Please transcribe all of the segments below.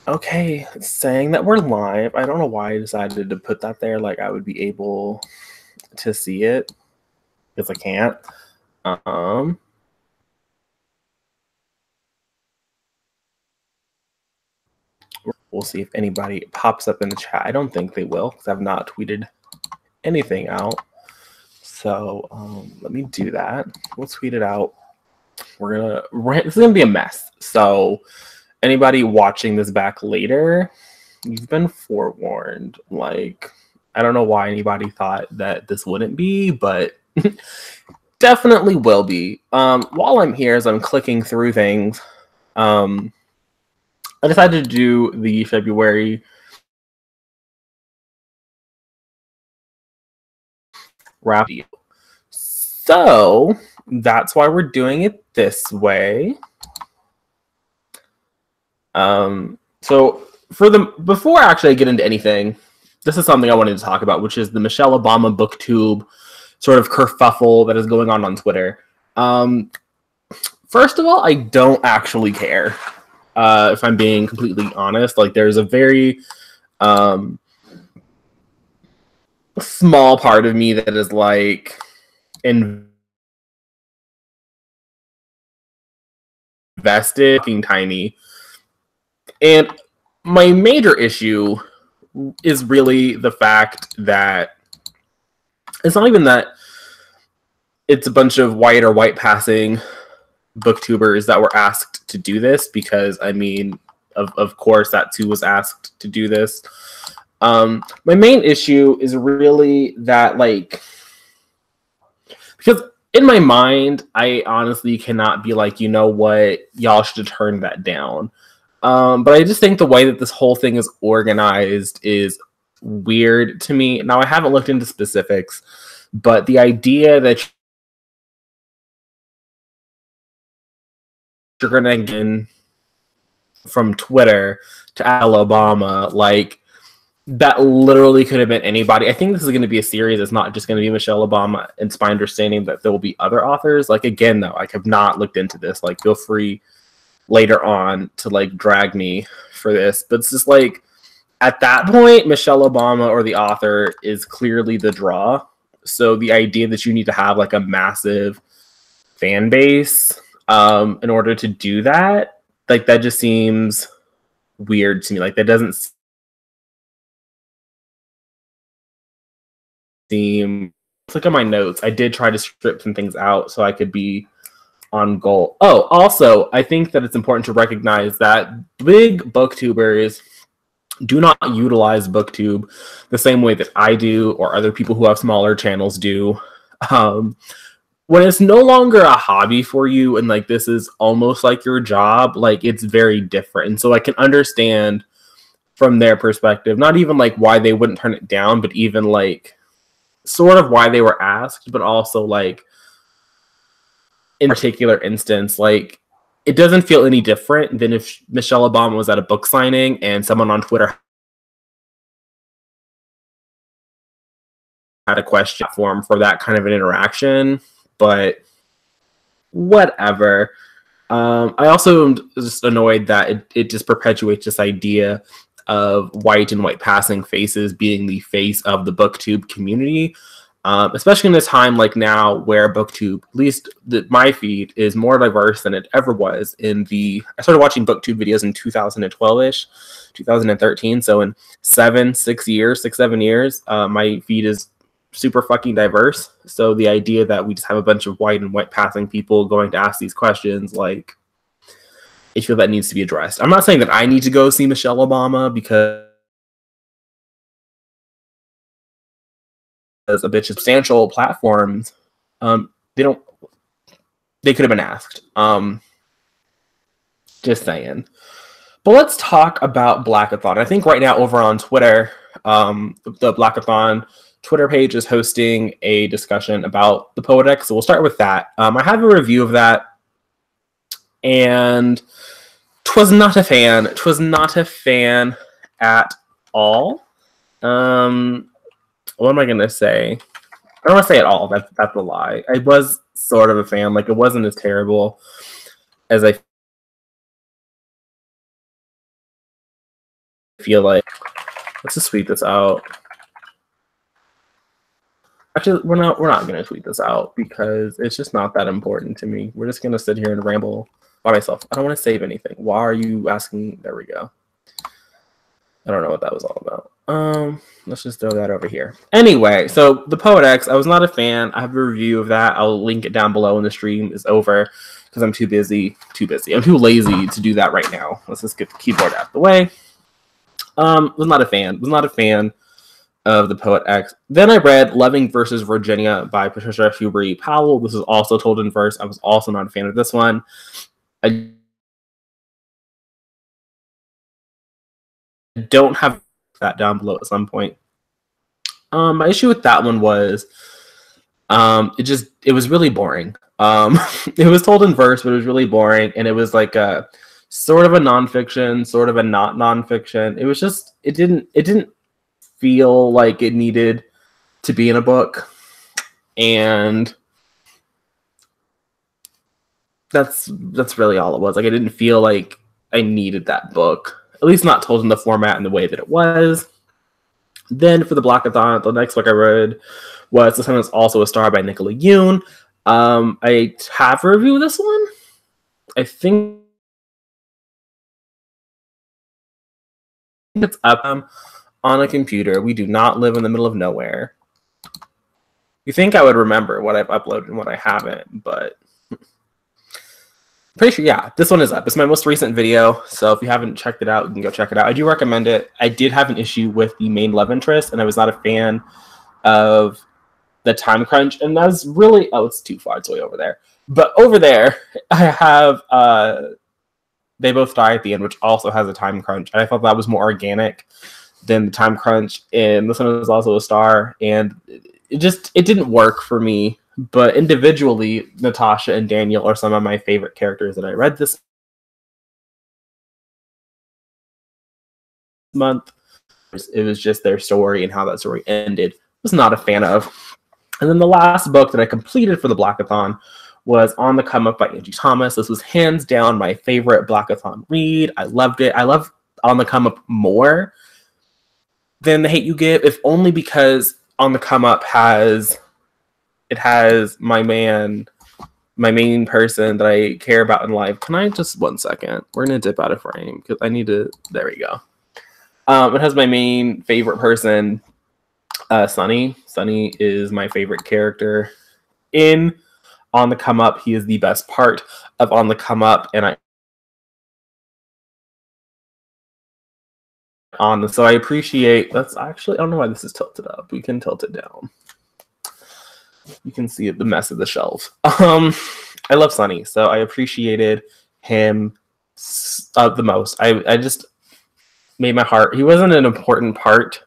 Okay, saying that we're live. I don't know why I decided to put that there. Like I would be able to see it because I can't. We'll see if anybody pops up in the chat. I don't think they will because I've not tweeted anything out. So let me do that. We'll tweet it out. This is gonna be a mess. So anybody watching this back later, you've been forewarned. Like, I don't know why anybody thought that this wouldn't be, but definitely will be. While I'm here, as I'm clicking through things, I decided to do the February wrap. So that's why we're doing it this way. So before actually I get into anything, this is something I wanted to talk about, which is the Michelle Obama booktube sort of kerfuffle that is going on Twitter. First of all, I don't actually care. If I'm being completely honest, like there's a very small part of me that is like invested, fucking tiny. And my major issue is really the fact that it's not even that it's a bunch of white passing booktubers that were asked to do this, because I mean, of course that's who was asked to do this. My main issue is really that, like, because in my mind, I honestly cannot be like, you know what, y'all should have turned that down. But I just think the way that this whole thing is organized is weird to me. Now, I haven't looked into specifics, but the idea that you're going to get from Twitter to Alabama, like, that literally could have been anybody. I think this is going to be a series. It's not just going to be Michelle Obama. It's my understanding that there will be other authors. Like, again, though, I have not looked into this. Like, feel free later on to like drag me for this, but it's just like at that point Michelle Obama or the author is clearly the draw. So the idea that you need to have like a massive fan base in order to do that, like that just seems weird to me. Like that doesn't seem. Let's look at my notes. I did try to strip some things out so I could be on goal. Oh, also, I think that it's important to recognize that big booktubers do not utilize booktube the same way that I do or other people who have smaller channels do. When it's no longer a hobby for you and like this is almost like your job, like it's very different. And so I can understand from their perspective, not even like why they wouldn't turn it down, but even like sort of why they were asked, but also like in particular instance, like it doesn't feel any different than if Michelle Obama was at a book signing and someone on Twitter had a question form for that kind of an interaction. But whatever. I also am just annoyed that it just perpetuates this idea of white and white passing faces being the face of the booktube community. Especially in this time like now where booktube, at least my feed, is more diverse than it ever was. I started watching booktube videos in 2012-ish, 2013. So in 6 years, 7 years, my feed is super fucking diverse. So the idea that we just have a bunch of white and white passing people going to ask these questions, like, I feel that needs to be addressed. I'm not saying that I need to go see Michelle Obama because a bit substantial platforms, they could have been asked. Just saying. But let's talk about Blackathon. I think right now over on Twitter, the Blackathon Twitter page is hosting a discussion about the Poedex. So we'll start with that. I have a review of that, and twas not a fan. Twas not a fan at all. What am I going to say? I don't want to say at all. That's a lie. I was sort of a fan. Like, it wasn't as terrible as I feel like, let's just tweet this out. Actually, we're not gonna tweet this out because it's just not that important to me. We're just gonna sit here and ramble by myself. I don't want to save anything. Why are you asking? There we go. I don't know what that was all about. Let's just throw that over here. Anyway, so the Poet X, I was not a fan. I have a review of that. I'll link it down below when the stream is over because I'm too busy. I'm too lazy to do that right now. Let's just get the keyboard out of the way. Was not a fan of the Poet X. Then I read Loving versus Virginia by Patricia Hubery Powell. This is also told in verse. I was also not a fan of this one. I don't have that down below at some point. My issue with that one was it was really boring. It was told in verse, but it was really boring, and it was like a sort of a nonfiction, sort of a not nonfiction. It was just it didn't feel like it needed to be in a book, and that's really all it was. Like, I didn't feel like I needed that book, at least not told in the format and the way that it was. Then for the Blackathon, the next book I read was The Sun Is Also a Star by Nicola Yoon. I have a review of this one. I think it's up on a computer. We do not live in the middle of nowhere. You think I would remember what I've uploaded and what I haven't, but pretty sure, yeah, this one is up. It's my most recent video, so if you haven't checked it out, you can go check it out. I do recommend it. I did have an issue with the main love interest, and I was not a fan of the time crunch, and that's really, oh, it's too far, it's way over there. But over there, I have They Both Die at the End, which also has a time crunch, and I thought that was more organic than the time crunch, and this one is also a star, and it didn't work for me. But individually, Natasha and Daniel are some of my favorite characters that I read this month. It was just their story and how that story ended. I was not a fan of. And then the last book that I completed for the Blackathon was On the Come Up by Angie Thomas. This was hands down my favorite Blackathon read. I loved it. I love On the Come Up more than The Hate U Give, if only because On the Come Up has my main person that I care about in life. Can I just 1 second? We're gonna dip out of frame because I need to. There we go. It has my main favorite person, Sunny. Sunny is my favorite character in On the Come Up. He is the best part of On the Come Up, and so I appreciate. That's actually, I don't know why this is tilted up. We can tilt it down. You can see the mess of the shelf. I love Sunny, so I appreciated him the most. I just made my heart. He wasn't an important part.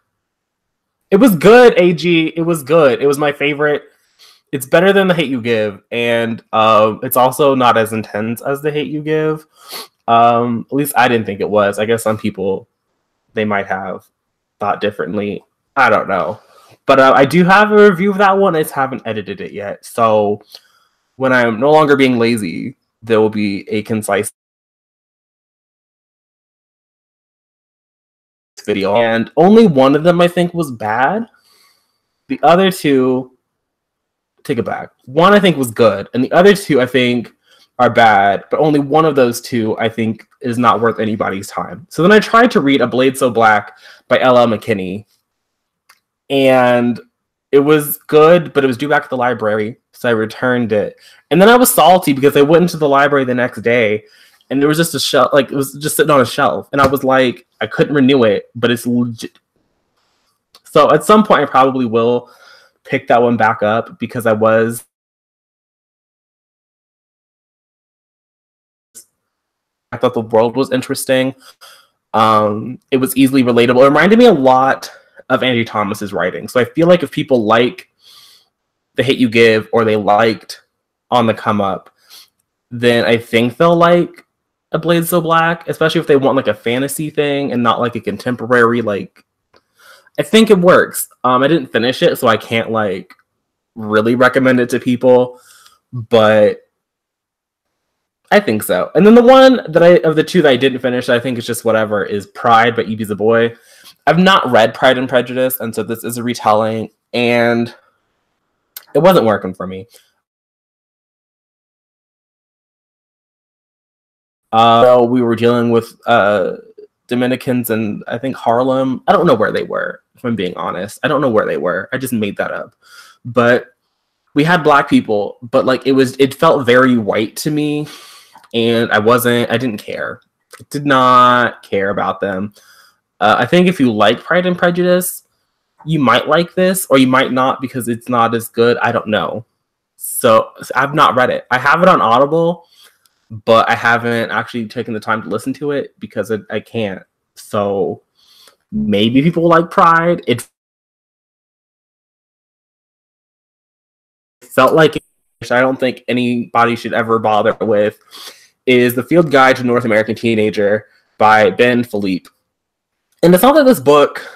It was good, AG. It was good. It was my favorite. It's better than The Hate U Give, and it's also not as intense as The Hate U Give. At least I didn't think it was. I guess some people, they might have thought differently. I don't know. But I do have a review of that one. I just haven't edited it yet. So when I'm no longer being lazy, there will be a concise video. And only one of them, I think, was bad. The other two, take it back. One, I think, was good. And the other two, I think, are bad. But only one of those two, I think, is not worth anybody's time. So then I tried to read A Blade So Black by L.L. McKinney. And it was good, but it was due back at the library, so I returned it. And then I was salty because I went into the library the next day, and there was just a shelf, like, it was just sitting on a shelf. And I was like, I couldn't renew it, but it's legit. So at some point, I probably will pick that one back up because I thought the world was interesting. It was easily relatable. It reminded me a lot of Angie Thomas's writing. So I feel like if people like The Hate U Give or they liked On the Come Up, then I think they'll like A Blade So Black, especially if they want like a fantasy thing and not like a contemporary, like, I think it works. I didn't finish it, so I can't like really recommend it to people, but I think so. And then the one that of the two that I didn't finish, I think is just whatever, is Pride by E.B. Zavoy. I've not read Pride and Prejudice, and so this is a retelling, and it wasn't working for me. We were dealing with Dominicans and I think Harlem. I don't know where they were, if I'm being honest. I don't know where they were. I just made that up. But we had black people, but like it felt very white to me, and I didn't care. I did not care about them. I think if you like Pride and Prejudice, you might like this, or you might not because it's not as good. I don't know. So I've not read it. I have it on Audible, but I haven't actually taken the time to listen to it because I can't. So maybe people like Pride. It felt like I don't think anybody should ever bother with is The Field Guide to North American Teenager by Ben Philippe. And it's not that this book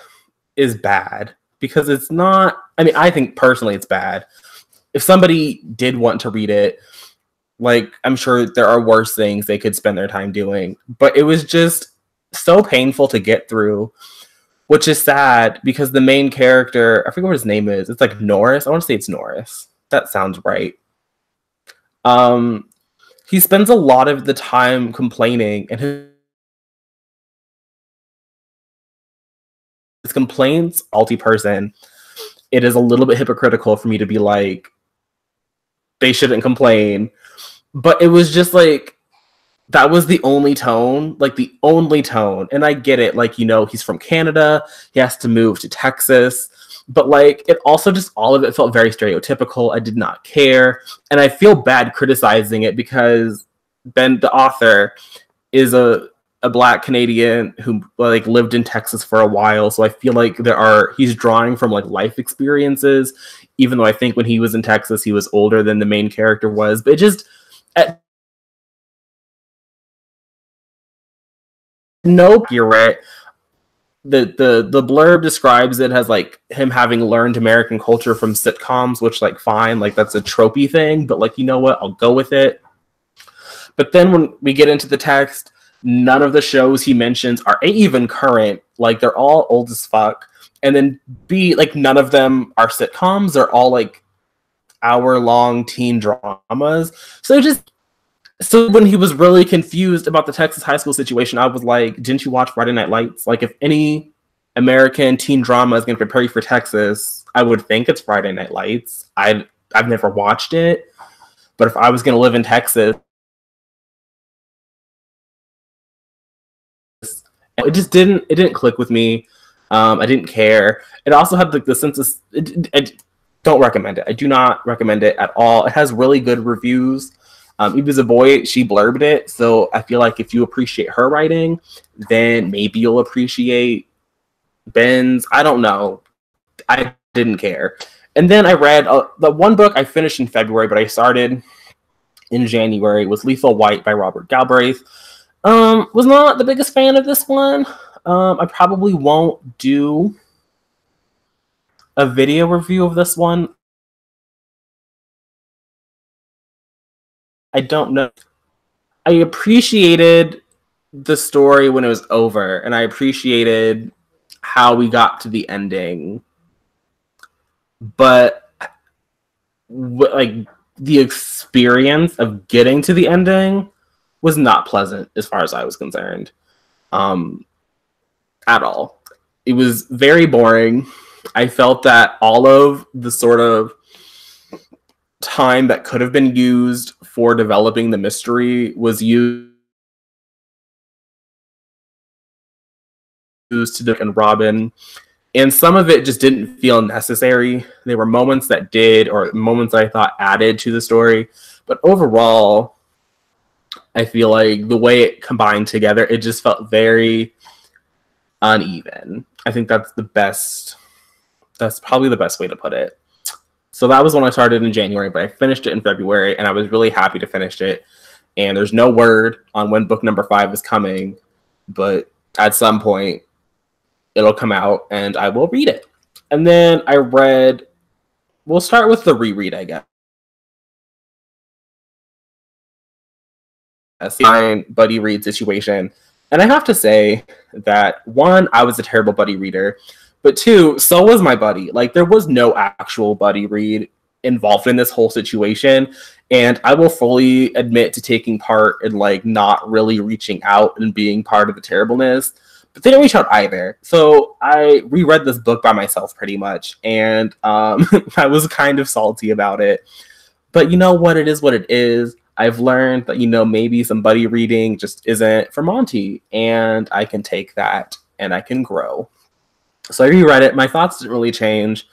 is bad, because it's not. I mean, I think personally it's bad. If somebody did want to read it, like, I'm sure there are worse things they could spend their time doing. But it was just so painful to get through, which is sad because the main character, I forget what his name is. It's like Norris. I want to say it's Norris. That sounds right. He spends a lot of the time complaining, and his complaints, salty person. It is a little bit hypocritical for me to be like, they shouldn't complain. But it was just like, that was the only tone, like the only tone. And I get it, like, you know, he's from Canada, he has to move to Texas. But like, it also just, all of it felt very stereotypical. I did not care. And I feel bad criticizing it because Ben, the author, is a black Canadian who like lived in Texas for a while. So I feel like he's drawing from like life experiences, even though I think when he was in Texas, he was older than the main character was. But it just, nope, you're right. The blurb describes it as like him having learned American culture from sitcoms, which, like, fine, like that's a tropey thing, but like, you know what, I'll go with it. But then when we get into the text, none of the shows he mentions are A, even current, like they're all old as fuck, and then B, like none of them are sitcoms. They're all like hour-long teen dramas. So when he was really confused about the Texas high school situation, I was like, didn't you watch Friday Night Lights? Like, if any American teen drama is going to prepare you for Texas, I would think it's Friday Night Lights. I've never watched it, but if I was going to live in Texas, it just didn't click with me. I didn't care. It also had like the sense of, I don't recommend it. I do not recommend it at all. It has really good reviews. E.B. Zavoy, she blurbed it, so I feel like if you appreciate her writing, then maybe you'll appreciate Ben's. I don't know. I didn't care. And then I read the one book I finished in February, but I started in January, was Lethal White by Robert Galbraith. Was not the biggest fan of this one. I probably won't do a video review of this one. I don't know. I appreciated the story when it was over, and I appreciated how we got to the ending. But like, the experience of getting to the ending was not pleasant as far as I was concerned. At all. It was very boring. I felt that all of the sort of time that could have been used for developing the mystery was used to Dick and Robin, and some of it just didn't feel necessary. There were moments that did, or moments I thought added to the story, but overall, I feel like the way it combined together, it just felt very uneven. I think that's probably the best way to put it. So that was when I started in January, but I finished it in February, and I was really happy to finish it. And there's no word on when book number 5 is coming, but at some point it'll come out and I will read it. And then we'll start with the reread, I guess. fine buddy read situation. And I have to say that, one, I was a terrible buddy reader, but two, so was my buddy. Like, there was no actual buddy read involved in this whole situation. And I will fully admit to taking part in, like, not really reaching out and being part of the terribleness. But they didn't reach out either. So I reread this book by myself pretty much. And I was kind of salty about it. But you know what? It is what it is. I've learned that, maybe some buddy reading just isn't for Monty. And I can take that and I can grow. So I reread it. My thoughts didn't really change.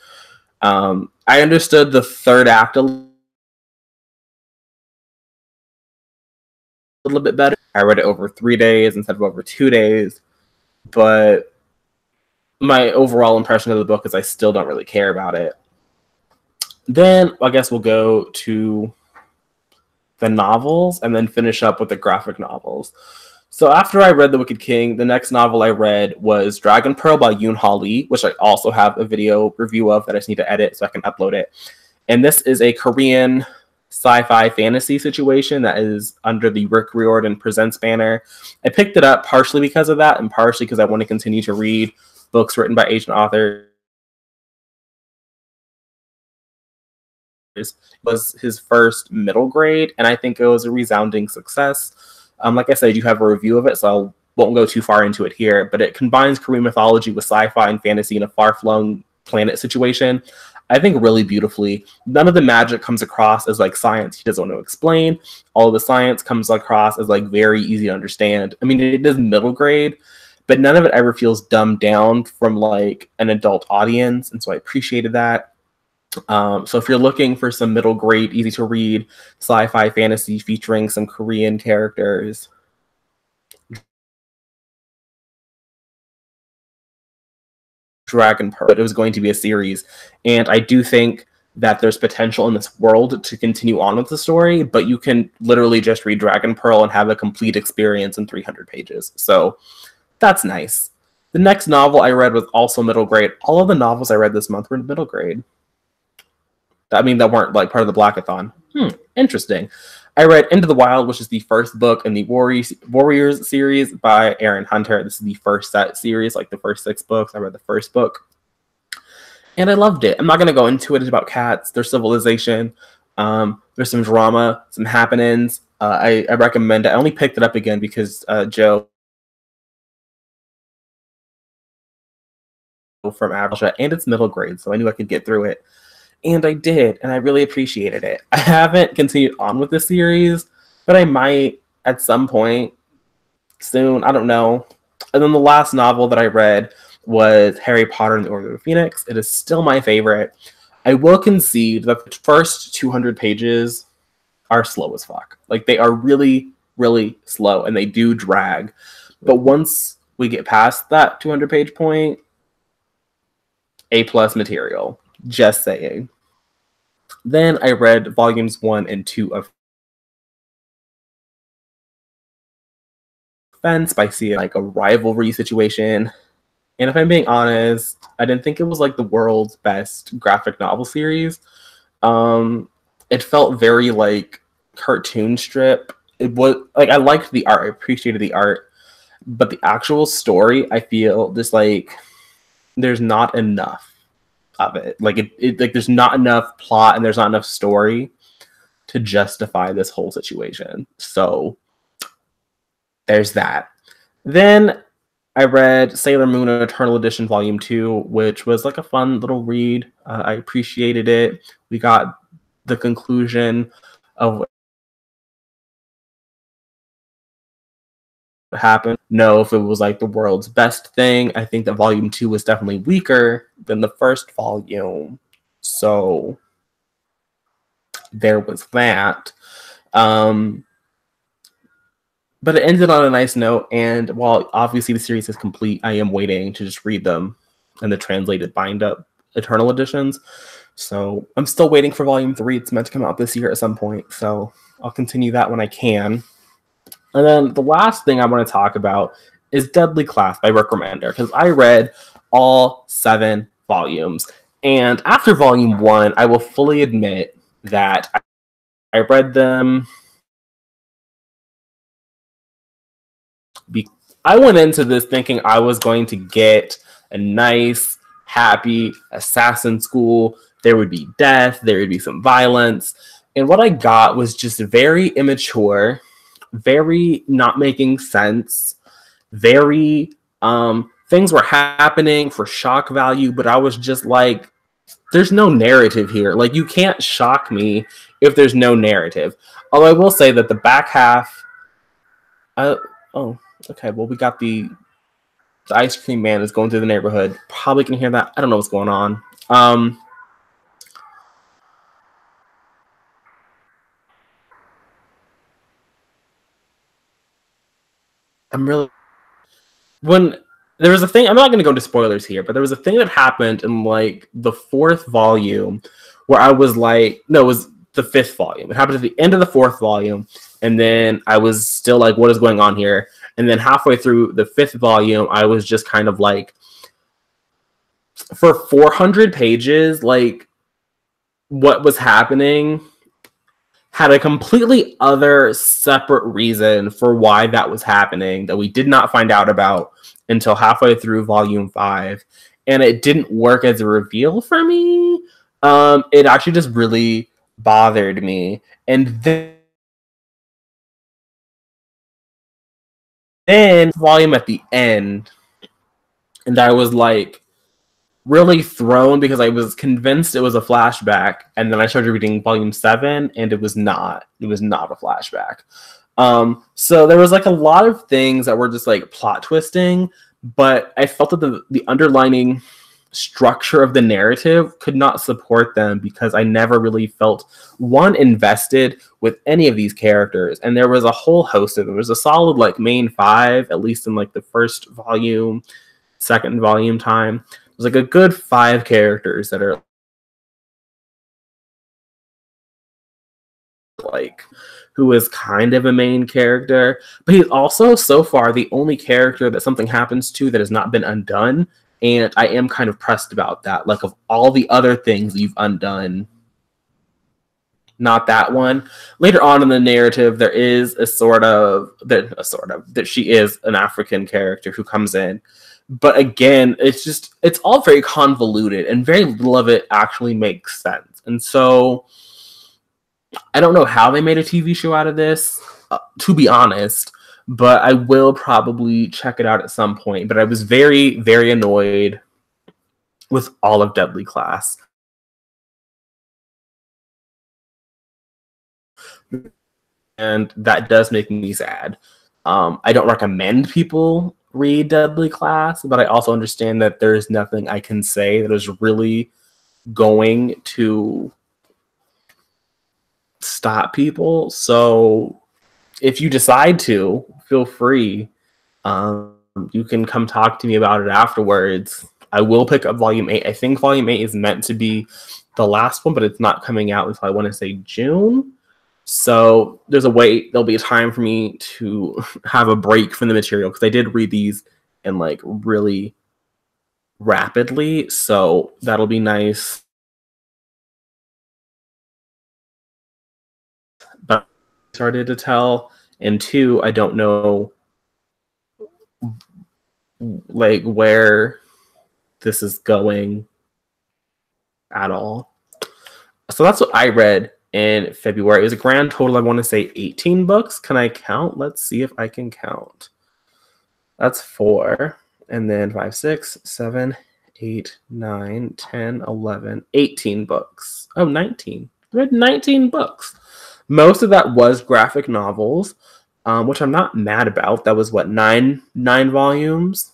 I understood the third act a little bit better. I read it over 3 days instead of over 2 days. But my overall impression of the book is I still don't really care about it. Then I guess we'll go to the novels and then finish up with the graphic novels. So after I read The Wicked King, the next novel I read was Dragon Pearl by Yoon Ha Lee, which I also have a video review of that I just need to edit so I can upload it. And this is a Korean sci-fi fantasy situation that is under the Rick Riordan Presents banner. I picked it up partially because of that and partially because I want to continue to read books written by Asian authors. It was his first middle grade, and I think it was a resounding success. Like I said, you have a review of it, so I won't go too far into it here, but it combines Korean mythology with sci-fi and fantasy in a far-flung planet situation, I think, really beautifully. None of the magic comes across as like science he doesn't want to explain. All of the science comes across as like very easy to understand. I mean, it is middle grade, but none of it ever feels dumbed down from like an adult audience, and so I appreciated that. So if you're looking for some middle grade, easy to read sci-fi fantasy featuring some Korean characters, Dragon Pearl. It was going to be a series, and I do think that there's potential in this world to continue on with the story, but you can literally just read Dragon Pearl and have a complete experience in 300 pages. So that's nice. The next novel I read was also middle grade. All of the novels I read this month were in middle grade. I mean, that weren't like part of the Blackathon. Interesting. I read Into the Wild, which is the first book in the Warriors series by Aaron Hunter. This is the first set series, like the first 6 books. I read the first book, and I loved it. I'm not going to go into it. It's about cats, their civilization. There's some drama, some happenings. I recommend it. I only picked it up again because Joe from Avalon, and it's middle grade, so I knew I could get through it. And I did, and I really appreciated it. I haven't continued on with this series, but I might at some point soon. I don't know. And then the last novel that I read was Harry Potter and the Order of the Phoenix. It is still my favorite. I will concede that the first 200 pages are slow as fuck. Like, they are really, really slow, and they do drag. But once we get past that 200-page point, A+ material. Just saying. Then I read volumes 1 and 2 of Fence by Sia, like a rivalry situation. And if I'm being honest, I didn't think it was like the world's best graphic novel series. It felt very like cartoon strip. It was like, I liked the art, I appreciated the art, but the actual story, I feel just like there's not enough of it. Like like there's not enough plot and there's not enough story to justify this whole situation. So there's that. Then I read Sailor Moon Eternal Edition Volume 2, which was like a fun little read. I appreciated it. We got the conclusion of what happened. No, if it was like the world's best thing. I think that Volume 2 was definitely weaker than the first volume. So there was that. But it ended on a nice note, and while obviously the series is complete, I am waiting to just read them in the translated bind-up Eternal editions. So I'm still waiting for Volume 3. It's meant to come out this year at some point, so I'll continue that when I can. And then the last thing I want to talk about is Deadly Class by Rick Remender, because I read all 7 volumes. And after Volume 1, I will fully admit that I read them I went into this thinking I was going to get a nice, happy assassin school. There would be death, there would be some violence. And what I got was just very immature, very not making sense, very things were happening for shock value, but I was just like, there's no narrative here. Like, you can't shock me if there's no narrative. Although I will say that the back half, oh, okay, well, we got the ice cream man is going through the neighborhood. Probably can hear that. I don't know what's going on. I'm really, when there was a thing, I'm not going to go into spoilers here, but there was a thing that happened in like the 4th volume where I was like, no, it was the 5th volume. It happened at the end of the 4th volume, and then I was still like, what is going on here? And then halfway through the 5th volume, I was just kind of like, for 400 pages, like, what was happening had a completely other separate reason for why that was happening that we did not find out about until halfway through volume 5, and it didn't work as a reveal for me. It actually just really bothered me. And then volume at the end, and I was like really thrown because I was convinced it was a flashback, and then I started reading volume 7, and it was not a flashback. So there was like a lot of things that were just like plot twisting, but I felt that the underlining structure of the narrative could not support them because I never really felt invested with any of these characters. And there was a whole host of them. There was a solid like main 5, at least in like the 1st volume, 2nd volume time. There's like a good 5 characters that are like, who is kind of a main character, but he's also so far the only character that something happens to that has not been undone, and I am kind of pressed about that. Like, of all the other things you've undone, not that one. Later on in the narrative, there is that she is an African character who comes in, but again, it's all very convoluted, and very little of it actually makes sense. And so I don't know how they made a TV show out of this, to be honest, but I will probably check it out at some point. But I was very, very annoyed with all of Deadly Class. And that does make me sad. I don't recommend people read Deadly Class, but I also understand that there is nothing I can say that is really going to stop people. So if you decide to, feel free. You can come talk to me about it afterwards. I will pick up volume 8. I think volume 8 is meant to be the last one, but it's not coming out until I want to say June. So there'll be a time for me to have a break from the material, because I did read these in like really rapidly. So that'll be nice. But I started to tell, and 2, I don't know like where this is going at all. So that's what I read in February. It was a grand total, I want to say 18 books. Can I count? Let's see if I can count. That's 4, and then 5, 6, 7, 8, 9, 10, 11, 18 books. Oh, 19. I read 19 books. Most of that was graphic novels, which I'm not mad about. That was what, 9 volumes?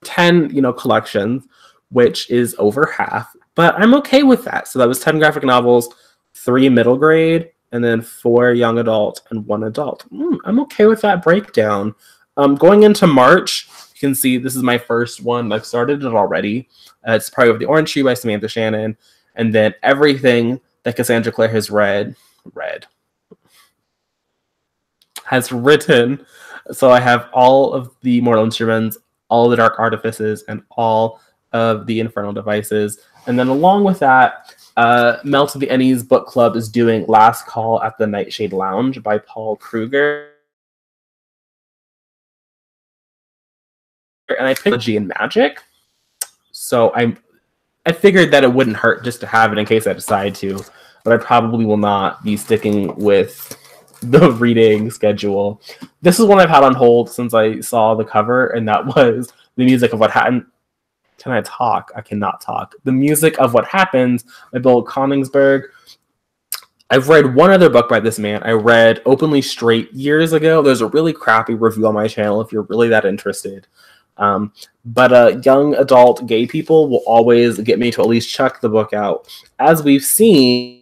10, collections, which is over half, but I'm okay with that. So that was 10 graphic novels, 3 middle grade, and then 4 young adult and 1 adult. I'm okay with that breakdown. Going into March, you can see this is my first one. I've started it already. It's Pride Over the Orange Tree by Samantha Shannon, and then everything that Cassandra Clare has written. So I have all of the Mortal Instruments, all the Dark Artifices, and all of the Infernal Devices. And then along with that, Melt of the Ennies Book Club is doing Last Call at the Nightshade Lounge by Paul Kruger. And I picked G and Magic. So I figured that it wouldn't hurt just to have it in case I decide to, but I probably will not be sticking with the reading schedule. This is one I've had on hold since I saw the cover, and that was The Music of What Happened. Can I talk? I cannot talk. The Music of What Happens by Bill Koningsberg. I've read one other book by this man. I read Openly Straight years ago. There's a really crappy review on my channel if you're really that interested. But young adult gay people will always get me to at least check the book out. As we've seen,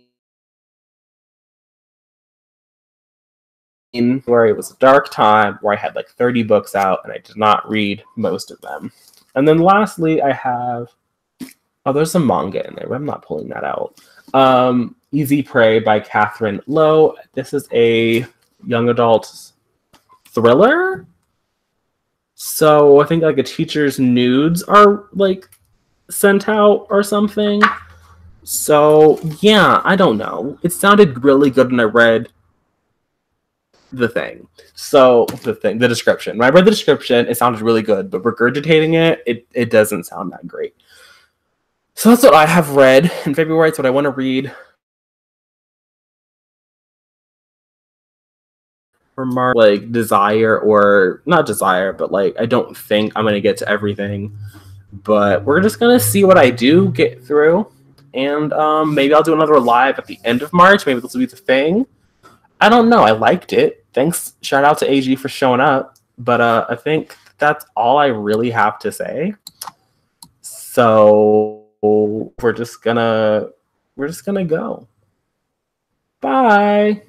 where it was a dark time, where I had like 30 books out, and I did not read most of them. And then lastly, I have... Oh, there's some manga in there, but I'm not pulling that out. Easy Prey by Catherine Lowe. This is a young adult thriller. So I think like a teacher's nudes are like sent out or something. So yeah, I don't know. It sounded really good when I read the thing. The description. When I read the description, it sounded really good, but regurgitating it doesn't sound that great. So that's what I have read in February. It's what I want to read. Like desire, or not desire, but like I don't think I'm gonna get to everything. But we're just gonna see what I do get through. And maybe I'll do another live at the end of March. Maybe this will be the thing. I don't know. I liked it. Thanks. Shout out to AG for showing up. But I think that's all I really have to say. So we're just gonna go. Bye.